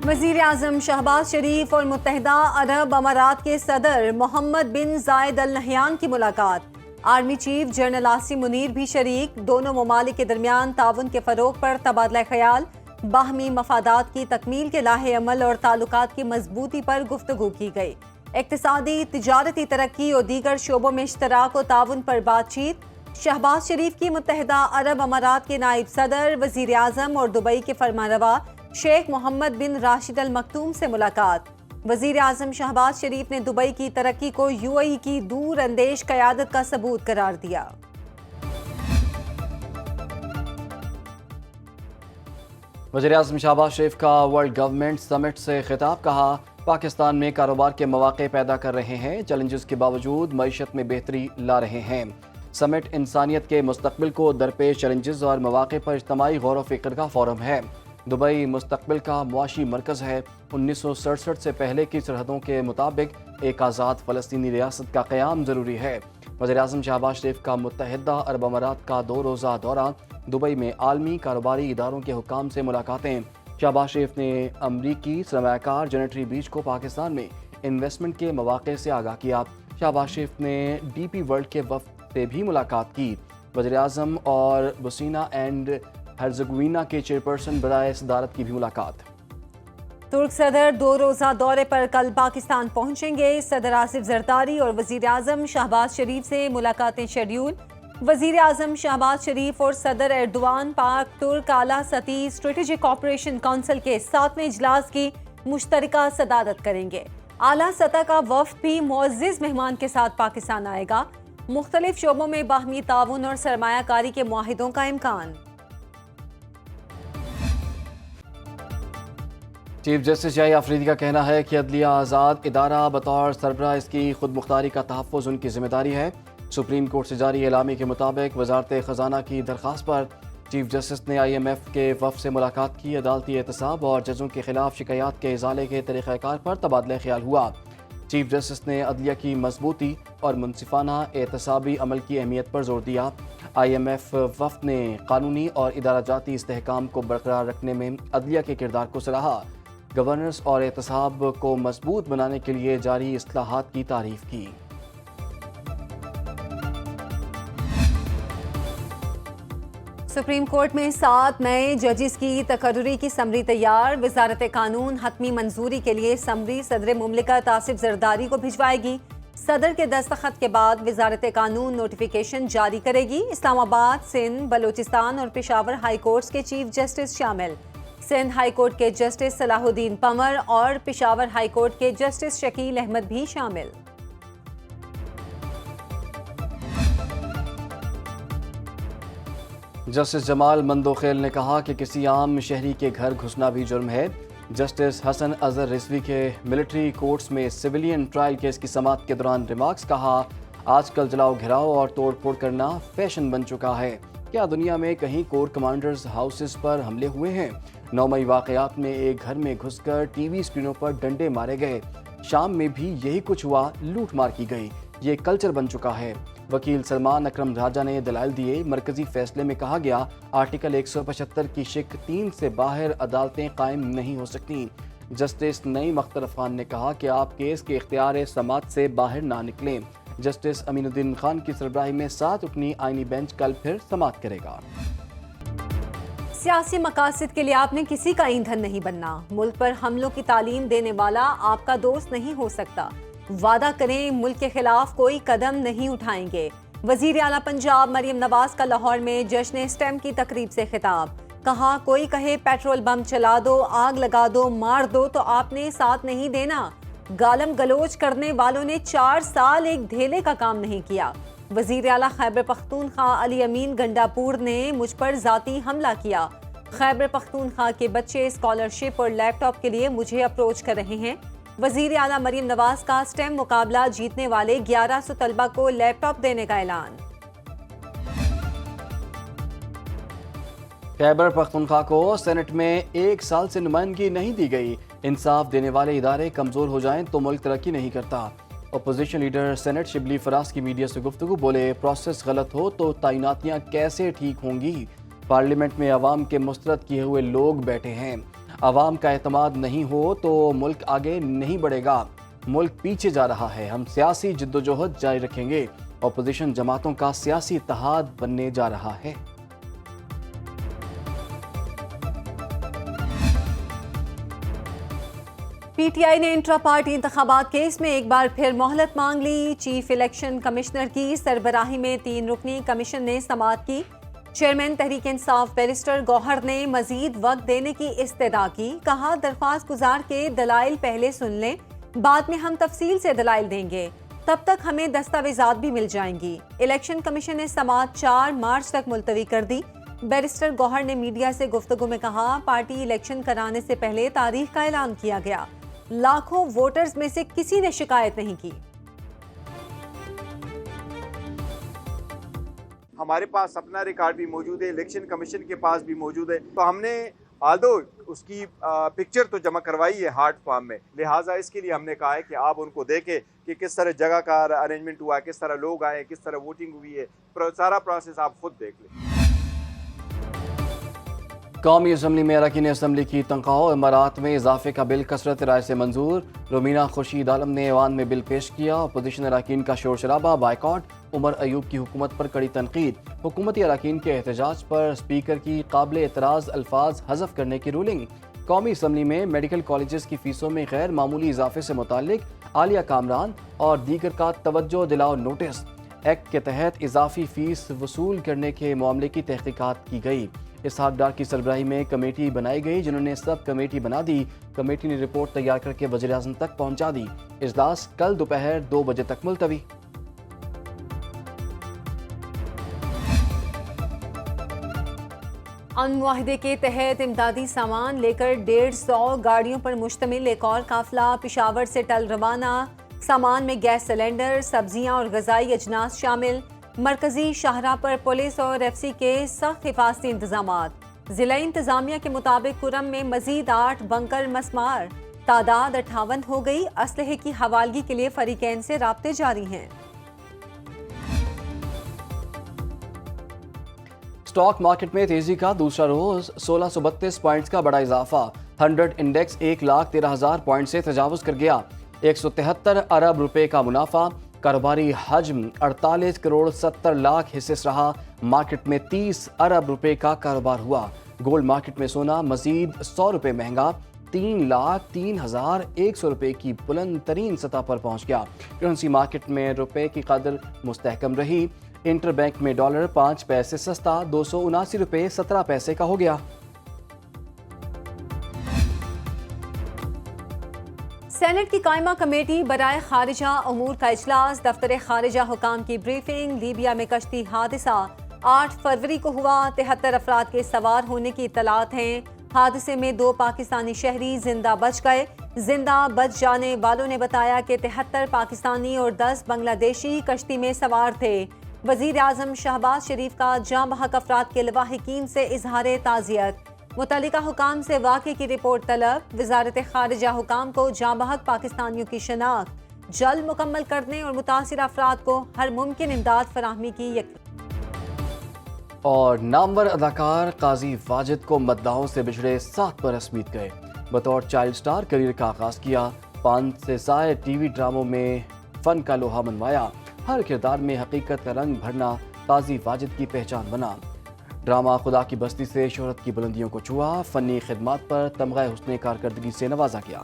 وزیر اعظم شہباز شریف اور متحدہ عرب امارات کے صدر محمد بن زائد ال نہیان کی ملاقات۔ Army chief general Asim Munir بھی شریک۔ دونوں ممالک کے درمیان تعاون کے فروغ پر تبادلہ خیال، باہمی مفادات کی تکمیل کے لاہ عمل اور تعلقات کی مضبوطی پر گفتگو کی گئی۔ اقتصادی، تجارتی ترقی اور دیگر شعبوں میں اشتراک و تعاون پر بات چیت۔ شہباز شریف کی متحدہ عرب امارات کے نائب صدر، وزیر اعظم اور دبئی کے فرمانروا شیخ محمد بن راشد ال مکتوم سے ملاقات۔ وزیر اعظم شہباز شریف نے دبئی کی ترقی کو یو اے ای کی دور اندیش قیادت کا ثبوت قرار دیا۔ وزیر اعظم شہباز شریف کا ورلڈ گورنمنٹ سمٹ سے خطاب، کہا پاکستان میں کاروبار کے مواقع پیدا کر رہے ہیں، چیلنجز کے باوجود معیشت میں بہتری لا رہے ہیں۔ سمٹ انسانیت کے مستقبل کو درپیش چیلنجز اور مواقع پر اجتماعی غور و فکر کا فورم ہے۔ دبئی مستقبل کا معاشی مرکز ہے۔ 1967 سے پہلے کی سرحدوں کے مطابق ایک آزاد فلسطینی ریاست کا قیام ضروری ہے۔ وزیر اعظم شہباز شریف کا متحدہ عرب امارات کا 2 روزہ دورہ، دبئی میں عالمی کاروباری اداروں کے حکام سے ملاقاتیں۔ شہباز شریف نے امریکی سرمایہ کار جنٹری بیچ کو پاکستان میں انویسٹمنٹ کے مواقع سے آگاہ کیا۔ شہباز شریف نے ڈی پی ورلڈ کے وفد سے بھی ملاقات کی۔ وزیر اعظم اور بوسنیا اینڈ ہرزیگووینا کے چیئرپرسن برائے صدارت کی بھی ملاقات۔ ترک صدر 2 روزہ دورے پر کل پاکستان پہنچیں گے۔ صدر آصف زرداری اور وزیر اعظم شہباز شریف سے ملاقاتیں شیڈیول۔ وزیر اعظم شہباز شریف اور صدر ایردوان پاک ترک اعلیٰ سطحی اسٹریٹجک کوآپریشن کونسل کے 7ویں اجلاس کی مشترکہ صدارت کریں گے۔ اعلیٰ سطح کا وفد بھی معزز مہمان کے ساتھ پاکستان آئے گا۔ مختلف شعبوں میں باہمی تعاون اور سرمایہ کاری کے معاہدوں کا امکان۔ چیف جسٹس جے آفریدی کا کہنا ہے کہ عدلیہ آزاد ادارہ بطور سربراہ اس کی خود مختاری کا تحفظ ان کی ذمہ داری ہے۔ سپریم کورٹ سے جاری اعلامیے کے مطابق وزارت خزانہ کی درخواست پر چیف جسٹس نے آئی ایم ایف کے وفد سے ملاقات کی۔ عدالتی احتساب اور ججوں کے خلاف شکایات کے ازالے کے طریقہ کار پر تبادلہ خیال ہوا۔ چیف جسٹس نے عدلیہ کی مضبوطی اور منصفانہ احتسابی عمل کی اہمیت پر زور دیا۔ آئی ایم ایف وفد نے قانونی اور ادارہ جاتی استحکام کو برقرار رکھنے میں عدلیہ کے کردار کو سراہا۔ گورننس اور احتساب کو مضبوط بنانے کے لیے جاری اصلاحات کی تعریف کی۔ سپریم کورٹ میں 7 نئے ججز کی تقرری کی سمری تیار۔ وزارت قانون حتمی منظوری کے لیے سمری صدر مملکت آصف زرداری کو بھجوائے گی۔ صدر کے دستخط کے بعد وزارت قانون نوٹیفیکیشن جاری کرے گی۔ اسلام آباد، سندھ، بلوچستان اور پشاور ہائی کورٹس کے چیف جسٹس شامل۔ سندھ ہائی کورٹ کے جسٹس صلاح الدین پنور اور پشاور ہائی کورٹ کے جسٹس شکیل احمد بھی شامل۔ جسٹس جمال مندوخیل نے کہا کہ کسی عام شہری کے گھر گھسنا بھی جرم ہے۔ جسٹس حسن اظہر رضوی کے ملٹری کورٹس میں سویلین ٹرائل کیس کی سماعت کے دوران ریمارکس، کہا آج کل جلاؤ گھراؤ اور توڑ پھوڑ کرنا فیشن بن چکا ہے۔ کیا دنیا میں کہیں کور کمانڈرز ہاؤسز پر حملے ہوئے ہیں؟ 9 مئی واقعات میں ایک گھر میں گھس کر ٹی وی اسکرینوں پر ڈنڈے مارے گئے۔ شام میں بھی یہی کچھ ہوا، لوٹ مار کی گئی۔ یہ کلچر بن چکا ہے۔ وکیل سلمان اکرم راجہ نے دلائل دیے۔ مرکزی فیصلے میں کہا گیا آرٹیکل 175 کی شق 3 سے باہر عدالتیں قائم نہیں ہو سکتی۔ جسٹس نعیم اختر افغان نے کہا کہ آپ کیس کے اختیار سماعت سے باہر نہ نکلیں۔ جسٹس امین الدین خان کی سربراہی میں 7 رکنی آئینی بینچ کل پھر سماعت کرے گا۔ سیاسی مقاصد کے لیے آپ نے کسی کا ایندھن نہیں بننا۔ ملک پر حملوں کی تعلیم دینے والا آپ کا دوست نہیں ہو سکتا۔ وعدہ کریں ملک کے خلاف کوئی قدم نہیں اٹھائیں گے۔ وزیر اعلیٰ پنجاب مریم نواز کا لاہور میں جشن اسٹیم کی تقریب سے خطاب، کہا کوئی کہے پیٹرول بم چلا دو، آگ لگا دو، مار دو تو آپ نے ساتھ نہیں دینا۔ گالم گلوچ کرنے والوں نے 4 سال ایک دھیلے کا کام نہیں کیا۔ وزیر اعلیٰ خیبر پختونخوا علی امین گنڈاپور نے مجھ پر ذاتی حملہ کیا۔ خیبر پختونخوا کے بچے اسکالرشپ اور لیپ ٹاپ کے لیے مجھے اپروچ کر رہے ہیں۔ وزیر اعلیٰ مریم نواز کا اسٹیم مقابلہ جیتنے والے 1100 طلبہ کو لیپ ٹاپ دینے کا اعلان۔ خیبر پختونخوا کو سینٹ میں 1 سال سے نمائندگی نہیں دی گئی۔ انصاف دینے والے ادارے کمزور ہو جائیں تو ملک ترقی نہیں کرتا۔ Opposition leader Saint Shibli Faraz کی میڈیا سے گفتگو، بولے پروسیس غلط ہو تو تعیناتیاں کیسے ٹھیک ہوں گی؟ پارلیمنٹ میں عوام کے مسترد کیے ہوئے لوگ بیٹھے ہیں۔ عوام کا اعتماد نہیں ہو تو ملک آگے نہیں بڑھے گا، ملک پیچھے جا رہا ہے۔ ہم سیاسی جدوجہد جاری رکھیں گے۔ اپوزیشن جماعتوں کا سیاسی اتحاد بننے جا رہا ہے۔ پی ٹی آئی نے انٹرا پارٹی انتخابات کیس میں ایک بار پھر مہلت مانگ لی۔ چیف الیکشن کمشنر کی سربراہی میں 3 رکنی کمیشن نے سماعت کی۔ چیئرمین تحریک انصاف بیرسٹر گوہر نے مزید وقت دینے کی استدعا کی۔ کہا درخواست گزار کے دلائل پہلے سن لیں، بعد میں ہم تفصیل سے دلائل دیں گے، تب تک ہمیں دستاویزات بھی مل جائیں گی۔ الیکشن کمیشن نے سماعت 4 مارچ تک ملتوی کر دی۔ بیرسٹر گوہر نے میڈیا سے گفتگو میں کہا، پارٹی الیکشن کرانے سے پہلے تاریخ کا اعلان کیا گیا، لاکھوں ووٹرز میں سے کسی نے شکایت نہیں کی۔ ہمارے پاس اپنا ریکارڈ بھی موجود ہے، الیکشن کمیشن کے پاس بھی موجود ہے، تو ہم نے آلدو اس کی پکچر تو جمع کروائی ہے ہارڈ فارم میں، لہٰذا اس کے لیے ہم نے کہا ہے کہ آپ ان کو دیکھیں کہ کس طرح جگہ کا ارینجمنٹ ہوا ہے، کس طرح لوگ آئے، کس طرح ووٹنگ ہوئی ہے، سارا پروسیس آپ خود دیکھ لیں۔ قومی اسمبلی میں اراکین اسمبلی کی تنخواہ و امارات میں اضافے کا بل کثرت رائے سے منظور۔ رومینہ خورشید عالم نے ایوان میں بل پیش کیا۔ اپوزیشن اراکین کا شور شرابہ، بائیکاٹ، عمر ایوب کی حکومت پر کڑی تنقید۔ حکومتی اراکین کے احتجاج پر اسپیکر کی قابل اعتراض الفاظ حذف کرنے کی رولنگ۔ قومی اسمبلی میں میڈیکل کالجز کی فیسوں میں غیر معمولی اضافے سے متعلق عالیہ کامران اور دیگر کا توجہ دلاؤ نوٹس۔ ایکٹ کے تحت اضافی فیس وصول کرنے کے معاملے کی تحقیقات کی گئی۔ اسحاق ڈار کی سربراہی میں کمیٹی بنائی گئی، جنہوں نے سب کمیٹی بنا دی۔ کمیٹی نے رپورٹ تیار کر کے وزیر اعظم تک پہنچا دی۔ اجلاس کل دوپہر 2 بجے تک ملتوی۔ امن معاہدے کے تحت امدادی سامان لے کر 150 گاڑیوں پر مشتمل ایک اور قافلہ پشاور سے ٹل روانہ۔ سامان میں گیس سلنڈر، سبزیاں اور غذائی اجناس شامل۔ مرکزی شاہراہ پر پولیس اور ایف سی کے سخت حفاظتی انتظامات۔ ضلع انتظامیہ کے مطابق کرم میں مزید 8 بنکر مسمار، تعداد 58 ہو گئی۔ اسلحے کی حوالگی کے لیے فریقین سے رابطے جاری ہیں۔ اسٹاک مارکیٹ میں تیزی کا دوسرا روز، 1632 پوائنٹس کا بڑا اضافہ۔ 100 انڈیکس 1,13,000 پوائنٹ سے تجاوز کر گیا۔ 173 ارب روپے کا منافع۔ کاروباری حجم 48 کروڑ 70 لاکھ حصص رہا۔ مارکیٹ میں 30 ارب روپے کا کاروبار ہوا۔ گولڈ مارکیٹ میں سونا مزید 100 روپے مہنگا، 3,03,100 روپے کی بلند ترین سطح پر پہنچ گیا۔ کرنسی مارکیٹ میں روپے کی قدر مستحکم رہی۔ انٹر بینک میں ڈالر 5 پیسے سستا 279 روپے 17 پیسے کا ہو گیا۔ سینٹ کی قائمہ کمیٹی برائے خارجہ امور کا اجلاس۔ دفتر خارجہ حکام کی بریفنگ۔ لیبیا میں کشتی حادثہ 8 فروری کو ہوا۔ 73 افراد کے سوار ہونے کی اطلاعات ہیں۔ حادثے میں 2 پاکستانی شہری زندہ بچ گئے۔ زندہ بچ جانے والوں نے بتایا کہ 73 پاکستانی اور 10 بنگلہ دیشی کشتی میں سوار تھے۔ وزیر اعظم شہباز شریف کا جاں بحق افراد کے لواحقین سے اظہار تعزیت۔ متعلقہ حکام سے واقعے کی رپورٹ طلب۔ وزارت خارجہ حکام کو جاں بحق پاکستانیوں کی شناخت جلد مکمل کرنے اور متاثرہ افراد کو ہر ممکن امداد فراہمی کی اور نامور اداکار قاضی واجد کو مداحوں سے بچھڑے 7 برس بیت گئے۔ بطور چائلڈ سٹار کریئر کا آغاز کیا۔ 5 سے زائد ٹی وی ڈراموں میں فن کا لوہا منوایا۔ ہر کردار میں حقیقت کا رنگ بھرنا قاضی واجد کی پہچان بنا۔ ڈرامہ خدا کی بستی سے شہرت کی بلندیوں کو چھوا۔ فنی خدمات پر تمغہ حسن کارکردگی سے نوازا گیا۔